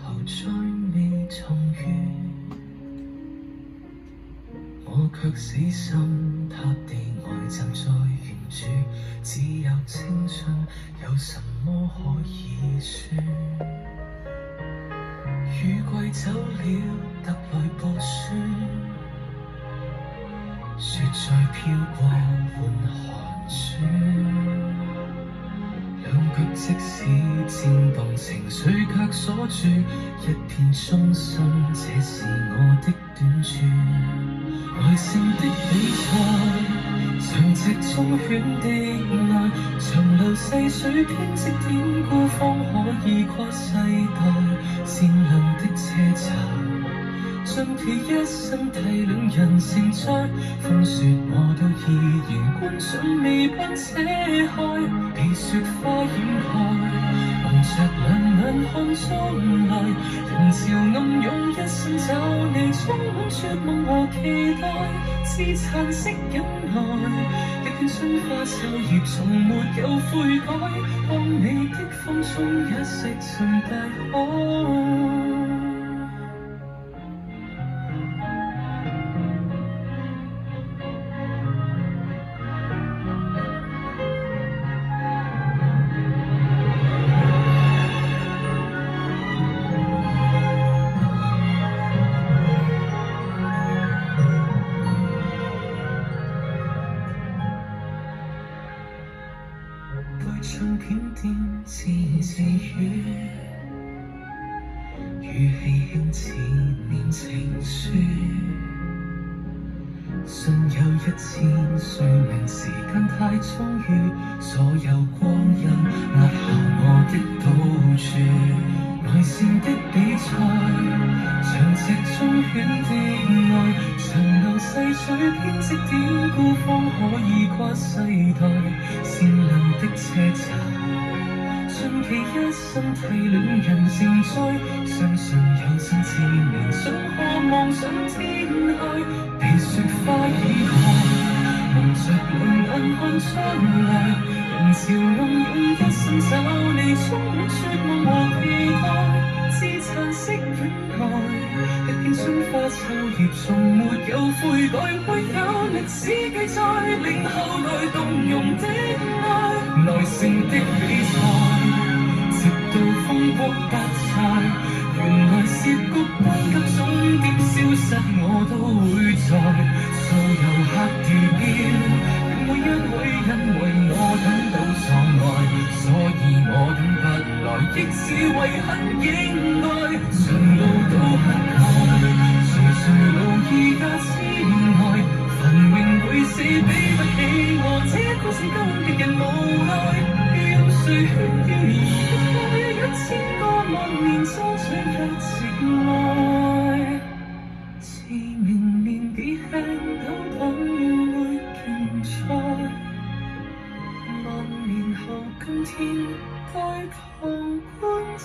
後再未重遇，我卻死心塌地呆站在原處，只有青春，有什麼可以說？雨季走了，特來報書，雪再飄過換寒暑，兩腳即使顫動，情緒卻鎖住一片忠心，這是我的短處。耐性的比賽，像隻忠犬的愛，長流細水編織典故，方可以跨世代。善良的車站，盡其一生體諒人成長，風雪我都依然關上未辦扯開，被雪花掩蓋，蒙着兩眼看將來，人潮暗湧一生找你，充滿絕望和期待，自殘式忍耐，一片春花秋葉從沒有悔改，當你的風中一石沉大海。唱片店自言自語，語氣輕似念情書，信有1000歲命，時間太充裕，所有光陰壓下我的賭注。內線的比賽，像隻忠犬的愛，長流細水編織典故，方可以跨世代。善良的車站，盡其一生體諒人成災，相信有生之年，想渴望上天開，被雪花掩蓋，蒙着兩眼看將來，人潮暗湧一生找你，充滿絕望和期待，自殘式忍耐，一片春花秋葉從沒有悔改，會有歷史記載，令後代動容的愛，耐性的比賽，直到風波不再，原來涉谷班級終點消失，我都會在所有黑掉標，每一位因為我等到撞來，所以我等不來，亦是為很應該，長路都很開，誰勞意也千外，繁榮會死比不起我，這故事今日人無奈，讓誰勸喻而不開，1000個萬年裝出一情愛，自明年紀輕都等會競賽，萬年後今天該旁觀者。